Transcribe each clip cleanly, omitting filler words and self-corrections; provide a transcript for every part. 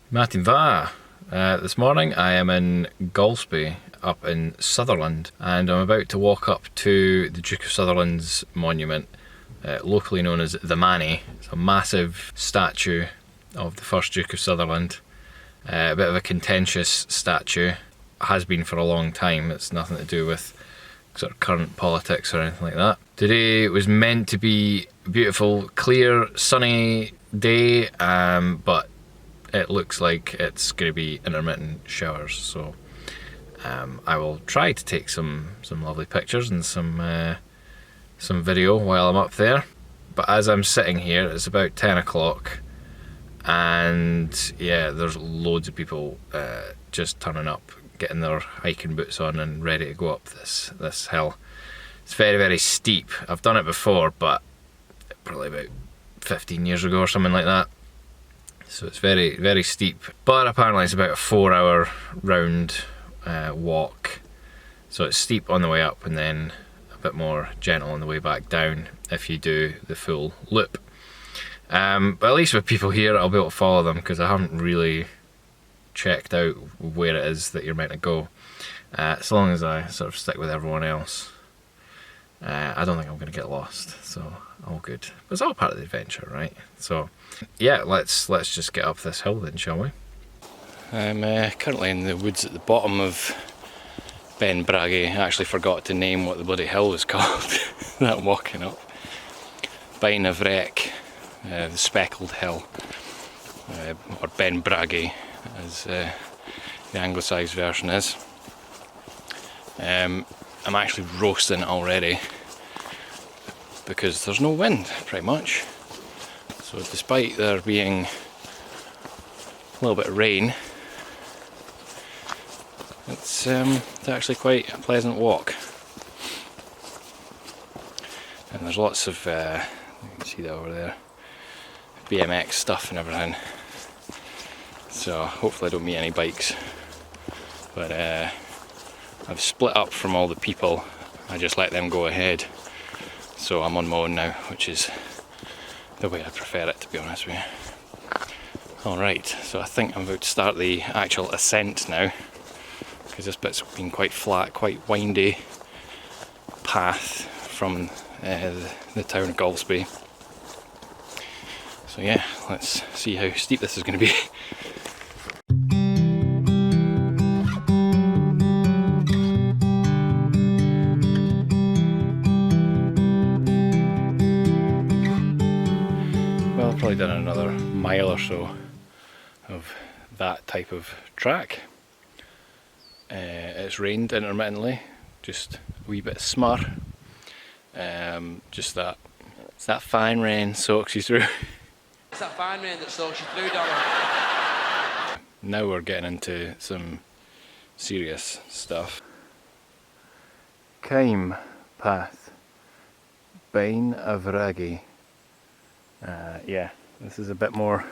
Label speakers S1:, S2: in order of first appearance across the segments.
S1: Martin Va. This morning I am in Golspie up in Sutherland, and I'm about to walk up to the Duke of Sutherland's monument, locally known as the Manny. It's a massive statue of the first Duke of Sutherland. A bit of a contentious statue, has been for a long time. It's nothing to do with sort of current politics or anything like that. Today was meant to be a beautiful, clear, sunny day, but it looks like it's going to be intermittent showers, so I will try to take some lovely pictures and some video while I'm up there. But as I'm sitting here, it's about 10 o'clock, and yeah, there's loads of people just turning up, getting their hiking boots on and ready to go up this hill. It's very, very steep. I've done it before, but probably about 15 years ago or something like that. So it's very, very steep, but apparently it's about a 4-hour round walk. So it's steep on the way up and then a bit more gentle on the way back down if you do the full loop. But at least with people here, I'll be able to follow them because I haven't really checked out where it is that you're meant to go. As long as I sort of stick with everyone else, I don't think I'm going to get lost, so all good. But it's all part of the adventure, right? So yeah, let's just get up this hill then, shall we? I'm currently in the woods at the bottom of Ben Bhraggie. I actually forgot to name what the bloody hill was called that I'm walking up. Ben Bhraggie, the speckled hill, or Ben Bhraggie as the anglicised version is. I'm actually roasting already because there's no wind, pretty much. So despite there being a little bit of rain, it's actually quite a pleasant walk. And there's lots of, you can see that over there, BMX stuff and everything. So hopefully I don't meet any bikes. But I've split up from all the people. I just let them go ahead. So I'm on my own now, which is the way I prefer it, to be honest with you. Alright, so I think I'm about to start the actual ascent now, because this bit's been quite flat, quite windy path from the town of Golspie. So yeah, let's see how steep this is going to be. Well, I've probably done another mile or so of that type of track. It's rained intermittently, just a wee bit of smur. Just that, it's that fine rain soaks you through.
S2: It's that fine rain that soaks you through, darling.
S1: Now we're getting into some serious stuff. Kime path, Ben Bhraggie. Yeah, this is a bit more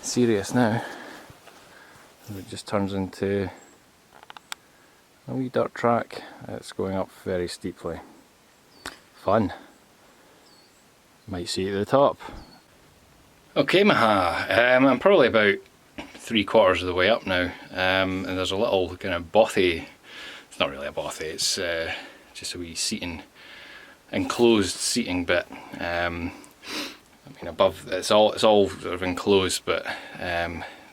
S1: serious now. It just turns into a wee dirt track. It's going up very steeply. Fun. Might see it at the top. Okay, maha. I'm probably about 3/4 of the way up now, and there's a little kind of bothy. It's not really a bothy. It's just a wee seating, enclosed seating bit. I mean, above it's all sort of enclosed, but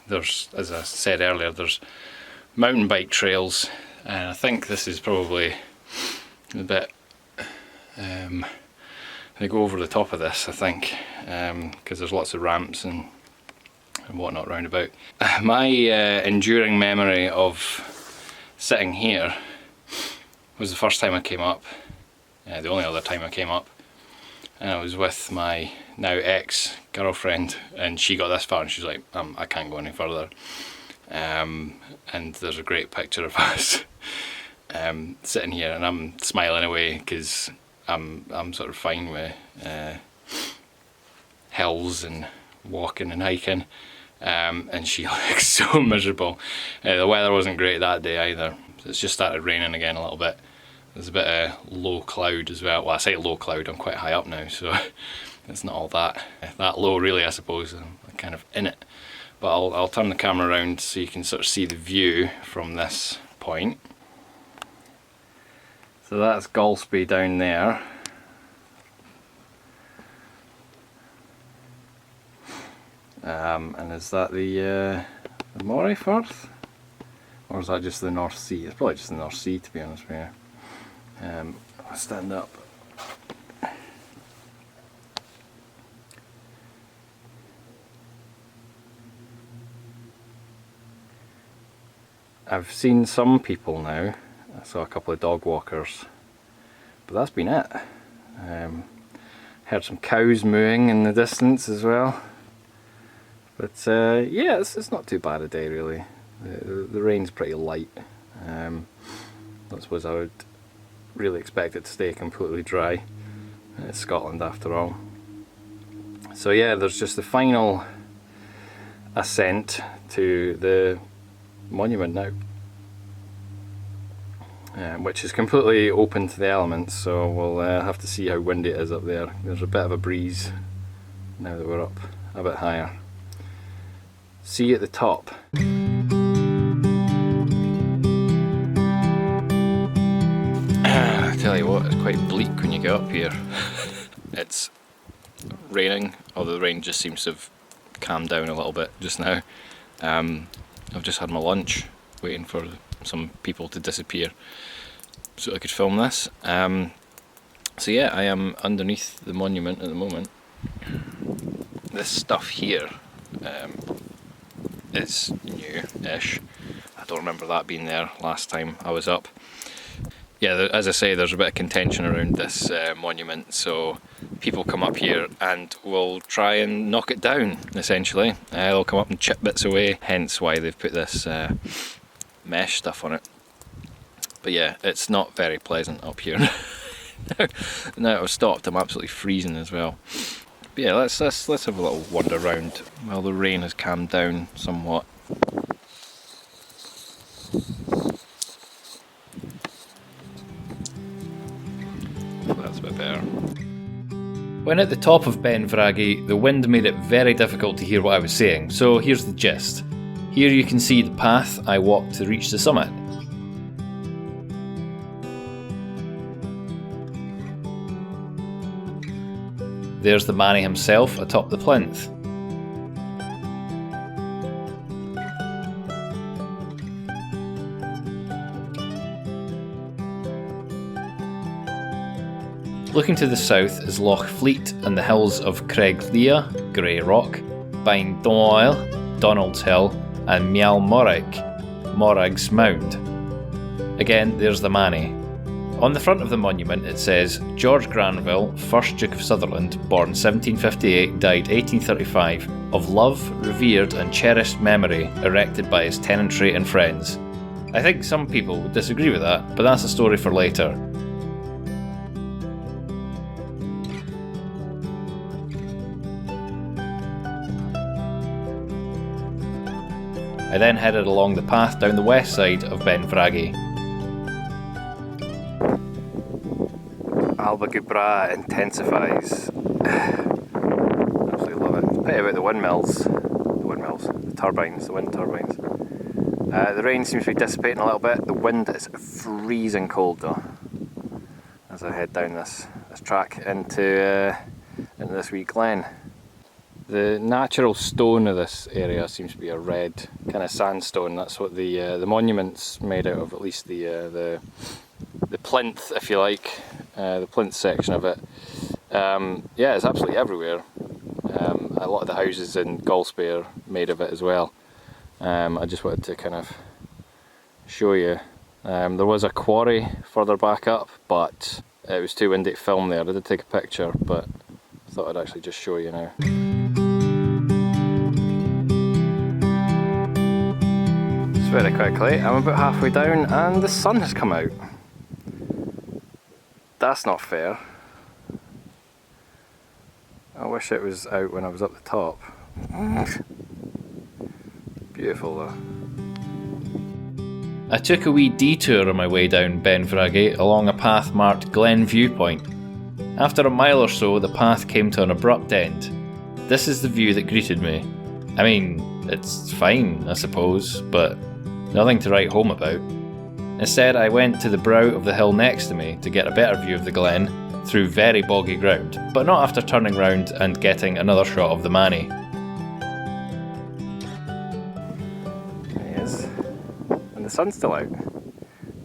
S1: there's, as I said earlier, there's mountain bike trails, and I think this is probably the bit. They go over the top of this, I think, because there's lots of ramps and whatnot round about. My enduring memory of sitting here was the first time I came up, the only other time I came up, and I was with my now ex-girlfriend, and she got this far and she's like, I can't go any further. And there's a great picture of us sitting here, and I'm smiling away because I'm sort of fine with hills and walking and hiking, and she looks so miserable. The weather wasn't great that day either. It's just started raining again a little bit. There's a bit of low cloud as well. Well, I say low cloud, I'm quite high up now, so it's not all that low really, I suppose. I'm kind of in it. but I'll turn the camera around so you can sort of see the view from this point. So that's Golspie down there. And is that the Moray Firth? Or is that just the North Sea? It's probably just the North Sea, to be honest with you. I'll stand up. I've seen some people now. I saw a couple of dog walkers, but that's been it. Heard some cows mooing in the distance as well. But yeah, it's not too bad a day really. The rain's pretty light. I suppose I would really expect it to stay completely dry. It's Scotland after all. So yeah, there's just the final ascent to the monument now, which is completely open to the elements, so we'll have to see how windy it is up there. There's a bit of a breeze now that we're up a bit higher. See you at the top. I tell you what, it's quite bleak when you get up here. It's raining, although the rain just seems to have calmed down a little bit just now. I've just had my lunch, waiting for some people to disappear so I could film this. So yeah, I am underneath the monument at the moment. This stuff here is new-ish. I don't remember that being there last time I was up. Yeah, as I say, there's a bit of contention around this monument, so people come up here and will try and knock it down, essentially. They'll come up and chip bits away, hence why they've put this mesh stuff on it. But yeah, it's not very pleasant up here. Now I've stopped, I'm absolutely freezing as well. But yeah, let's have a little wander around while the rain has calmed down somewhat. That's a bit better. When at the top of Ben Bhraggie, the wind made it very difficult to hear what I was saying, so here's the gist. Here you can see the path I walked to reach the summit. There's the Manny himself atop the plinth. Looking to the south is Loch Fleet and the hills of Craiglia, Grey Rock, Bain Doyle, Donald's Hill and Mial Morag, Morag's Mound. Again, there's the Manny. On the front of the monument it says, George Granville, 1st Duke of Sutherland, born 1758, died 1835, of love, revered and cherished memory, erected by his tenantry and friends. I think some people would disagree with that, but that's a story for later. I then headed along the path down the west side of Ben Bhraggie. Alba Gubra intensifies. Absolutely love it. It's a pity about the windmills. The turbines, the wind turbines. The rain seems to be dissipating a little bit. The wind is freezing cold though. As I head down this track into this wee glen. The natural stone of this area seems to be a red kind of sandstone. That's what the monument's made out of, at least the plinth, if you like, the plinth section of it. Yeah, it's absolutely everywhere. A lot of the houses in Golspie are made of it as well. I just wanted to kind of show you. There was a quarry further back up, but it was too windy to film there. I did take a picture, but I thought I'd actually just show you now. Very quickly, I'm about halfway down and the sun has come out. That's not fair. I wish it was out when I was up the top. Beautiful though. I took a wee detour on my way down Ben Bhraggie along a path marked Glen Viewpoint. After a mile or so, the path came to an abrupt end. This is the view that greeted me. I mean, It's fine, I suppose, but nothing to write home about. Instead, I went to the brow of the hill next to me to get a better view of the glen through very boggy ground, but not after turning round and getting another shot of the Manny. There he is. And the sun's still out,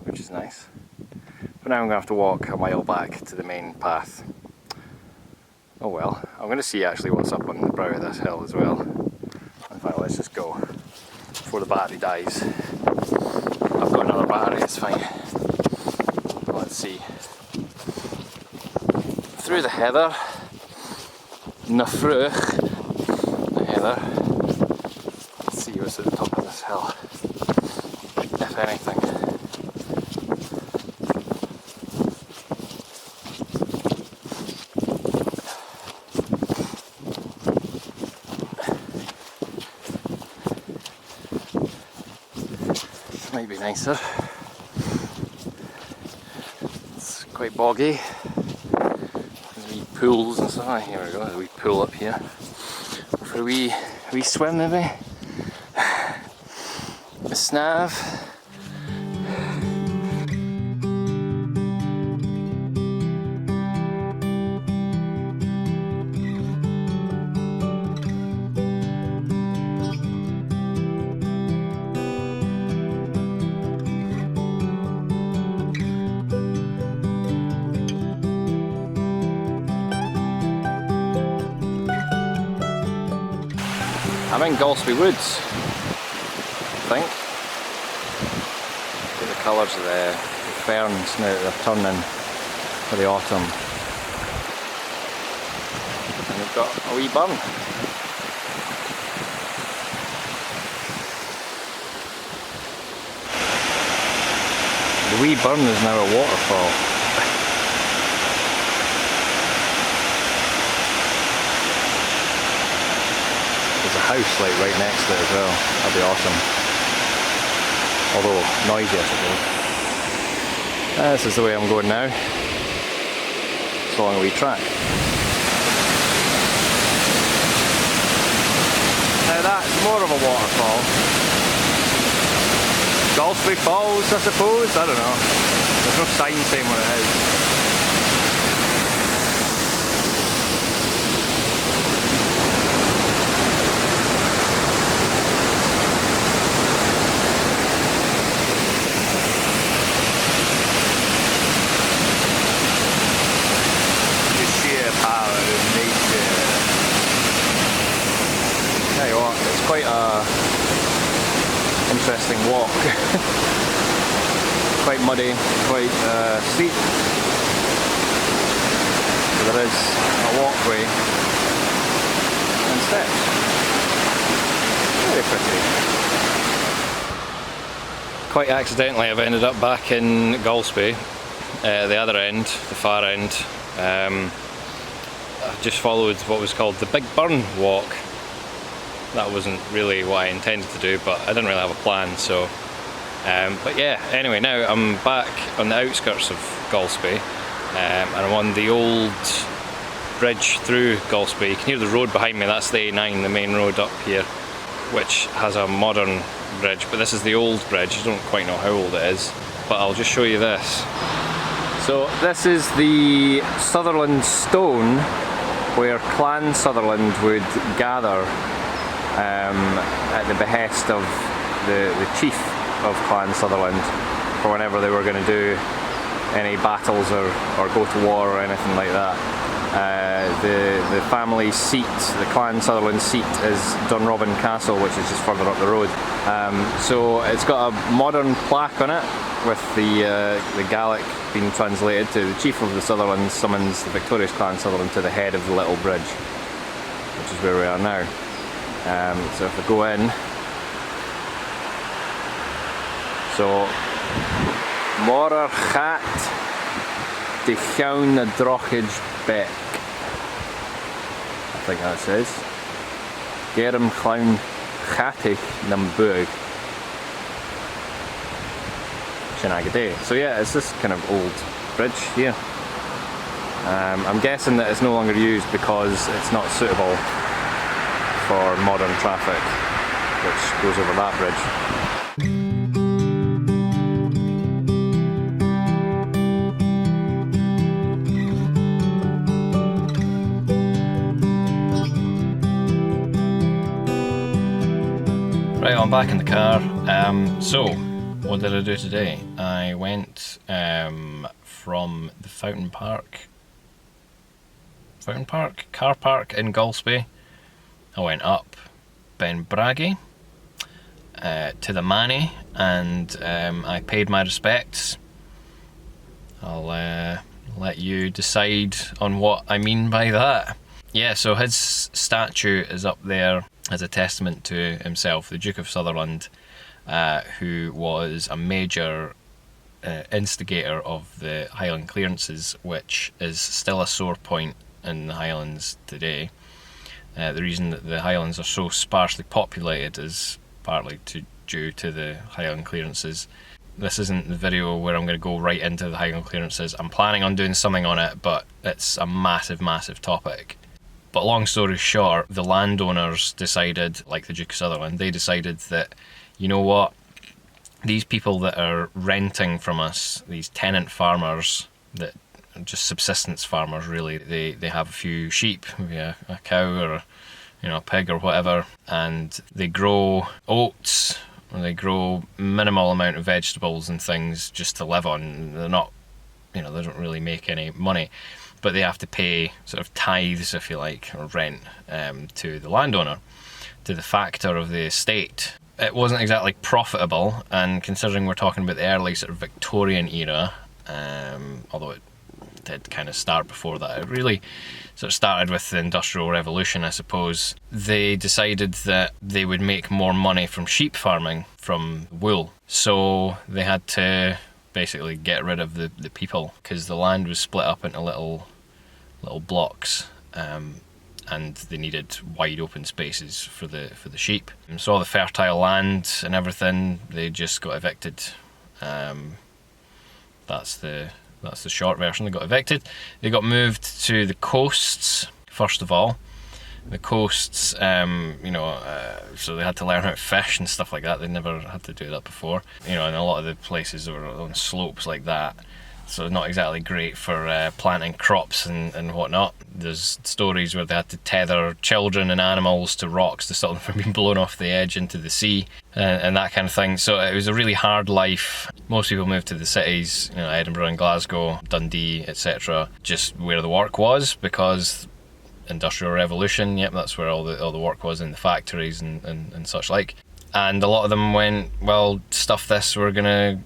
S1: which is nice. But now I'm going to have to walk a mile back to the main path. Oh well, I'm going to see actually what's up on the brow of this hill as well. In fact, let's just go before the battery dies. I've got another battery, it's fine. Let's see. Through the heather, na fruch, the heather. Let's see what's at the top of this hill, if anything. Might be nicer. It's quite boggy. There's wee pools and stuff. Here we go, there's a wee pool up here. For a wee swim maybe. A snav. I'm in Golspie Woods, I think. Look at the colours of the ferns now that they're turning for the autumn. And we've got a wee burn. The wee burn is now a waterfall. There's a house like right next to it as well. That'd be awesome. Although noisy, I suppose. This is the way I'm going now. It's along a wee track. Now that's more of a waterfall. Golspie Falls, I suppose. I don't know. There's no sign saying what it is. It's quite a interesting walk. Quite muddy, quite steep. So there is a walkway and steps. Very pretty. Quite accidentally I've ended up back in Golspie, the other end, the far end. I just followed what was called the Big Burn walk. That wasn't really what I intended to do, but I didn't really have a plan, so... but yeah, anyway, now I'm back on the outskirts of Golspie, and I'm on the old bridge through Golspie. You can hear the road behind me, that's the A9, the main road up here, which has a modern bridge, but this is the old bridge. I don't quite know how old it is, but I'll just show you this. So this is the Sutherland stone where Clan Sutherland would gather at the behest of the chief of Clan Sutherland for whenever they were going to do any battles or go to war or anything like that. The family seat, the Clan Sutherland seat, is Dunrobin Castle, which is just further up the road. So it's got a modern plaque on it with the Gaelic being translated to "The chief of the Sutherland summons the victorious Clan Sutherland to the head of the little bridge," which is where we are now. So if I go in, so Morar Chat de Llawn na Drochid Bec, I think that says. Gerum Clown Chatig nam Bug. Shinagaday. So yeah, it's this kind of old bridge here. I'm guessing that it's no longer used because it's not suitable for modern traffic. which goes over that bridge. Right, I'm back in the car. So, what did I do today? I went from the car park in Golspie. I went up Ben Bhraggie to the Manny, and I paid my respects. I'll let you decide on what I mean by that. Yeah, so his statue is up there as a testament to himself, the Duke of Sutherland, who was a major instigator of the Highland clearances, which is still a sore point in the Highlands today. The reason that the Highlands are so sparsely populated is partly due to the Highland clearances. This isn't the video where I'm going to go right into the Highland clearances. I'm planning on doing something on it, but it's a massive, massive topic. But long story short, the landowners decided, like the Duke of Sutherland, they decided that, you know what, these people that are renting from us, these tenant farmers, that are just subsistence farmers really, they have a few sheep, maybe a cow or a pig or whatever, and they grow oats, or they grow minimal amount of vegetables and things just to live on. They're not, they don't really make any money, but they have to pay sort of tithes, if you like, or rent to the landowner, to the factor of the estate. It wasn't exactly profitable, and considering we're talking about the early sort of Victorian era, although it did kind of start before that, it really sort of started with the Industrial Revolution, I suppose. They decided that they would make more money from sheep farming, from wool, so they had to basically get rid of the people, because the land was split up into little blocks, and they needed wide open spaces for the sheep. And so all the fertile land and everything, they just got evicted. That's the short version. They got evicted. They got moved to the coasts first of all. The coasts, so they had to learn how to fish and stuff like that. They never had to do that before. And a lot of the places were on slopes like that, so not exactly great for planting crops and whatnot. There's stories where they had to tether children and animals to rocks to stop them from being blown off the edge into the sea, and that kind of thing. So it was a really hard life. Most people moved to the cities, Edinburgh and Glasgow, Dundee, etc., just where the work was, because Industrial Revolution, yep, that's where all the work was, in the factories and such like. And a lot of them went, well, stuff this, we're gonna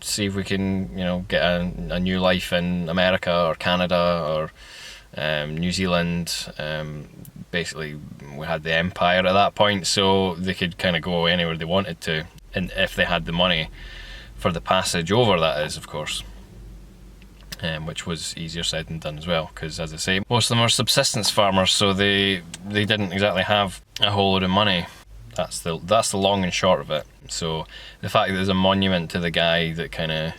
S1: see if we can, get a new life in America or Canada or New Zealand. Basically, we had the empire at that point, so they could kind of go anywhere they wanted to, and if they had the money for the passage over, that is, of course. Which was easier said than done as well, because, as I say, most of them were subsistence farmers, so they didn't exactly have a whole lot of money. That's the long and short of it. So the fact that there's a monument to the guy that kind of,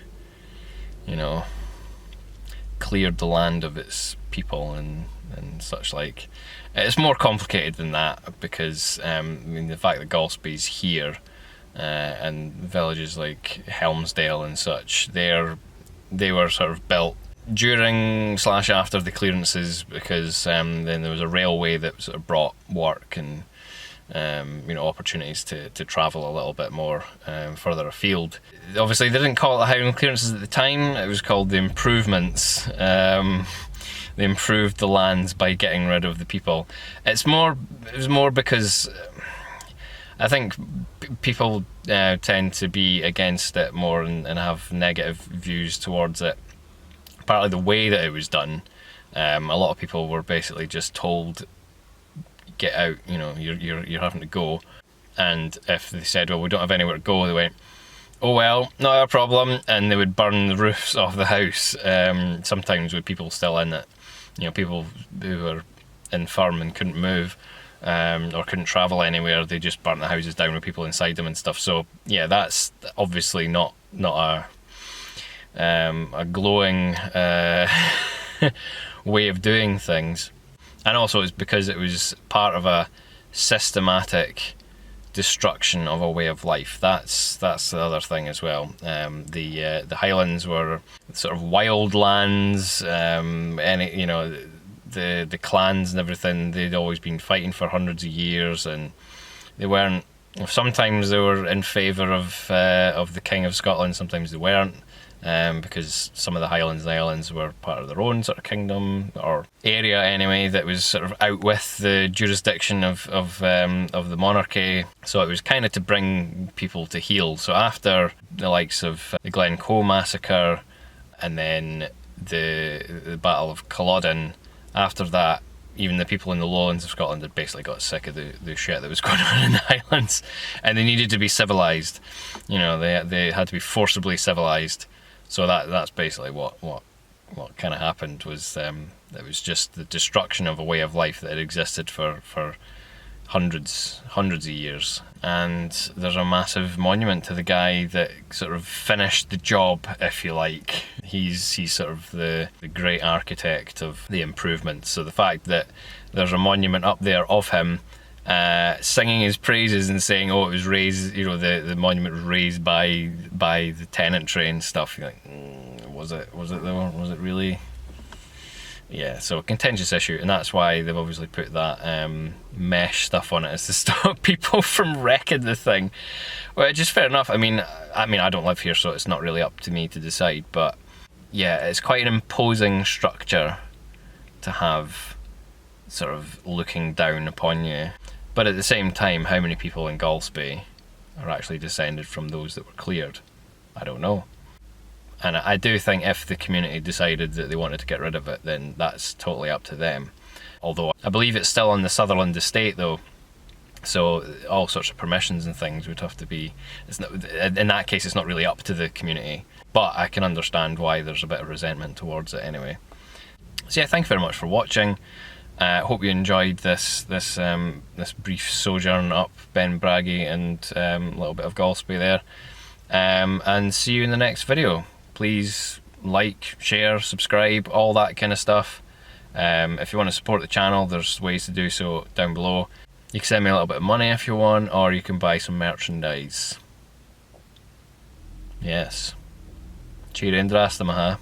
S1: cleared the land of its people and such like, it's more complicated than that, because the fact that Golspie's here, and villages like Helmsdale and such, they were sort of built during / after the clearances, because then there was a railway that sort of brought work and opportunities to travel a little bit more further afield. Obviously they didn't call it the Highland clearances at the time, it was called the improvements. They improved the lands by getting rid of the people. It was more because I think people tend to be against it more and have negative views towards it. Partly the way that it was done. A lot of people were basically just told, get out, you're having to go. And if they said, well, we don't have anywhere to go, they went, oh well, not a problem, and they would burn the roofs off the house, sometimes with people still in it. People who were infirm and couldn't move, or couldn't travel anywhere, they just burnt the houses down with people inside them and stuff. So yeah, that's obviously not a glowing way of doing things. And also it's because it was part of a systematic destruction of a way of life. That's the other thing as well. The Highlands were sort of wild lands. The clans and everything, they'd always been fighting for hundreds of years, and they weren't. Sometimes they were in favour of the King of Scotland. Sometimes they weren't. Because some of the Highlands and Islands were part of their own sort of kingdom or area anyway that was sort of out with the jurisdiction of the monarchy. So it was kind of to bring people to heel. So after the likes of the Glencoe massacre and then the Battle of Culloden, after that, even the people in the lowlands of Scotland had basically got sick of the shit that was going on in the Highlands, and they needed to be civilised. You know, they had to be forcibly civilised. So that's basically what kind of happened. Was it was just the destruction of a way of life that had existed for hundreds of years. And there's a massive monument to the guy that sort of finished the job, if you like. He's sort of the great architect of the improvements. So the fact that there's a monument up there of him singing his praises and saying, oh, it was raised, you know, the monument was raised by the tenantry and stuff. You're like, was it though? Was it really? Yeah, so a contentious issue, and that's why they've obviously put that mesh stuff on it, is to stop people from wrecking the thing. Well, just fair enough. I mean, I don't live here, so it's not really up to me to decide, but yeah, it's quite an imposing structure to have sort of looking down upon you. But at the same time, how many people in Golspie are actually descended from those that were cleared? I don't know. And I do think if the community decided that they wanted to get rid of it, then that's totally up to them. Although I believe it's still on the Sutherland estate though, so all sorts of permissions and things would have to be, in that case it's not really up to the community, but I can understand why there's a bit of resentment towards it anyway. So yeah, thank you very much for watching. Hope you enjoyed this brief sojourn up Ben Bhraggie and a little bit of Golspie there. And see you in the next video. Please like, share, subscribe, all that kind of stuff. If you want to support the channel, there's ways to do so down below. You can send me a little bit of money if you want, or you can buy some merchandise. Yes. Cheerio and drasta, maha.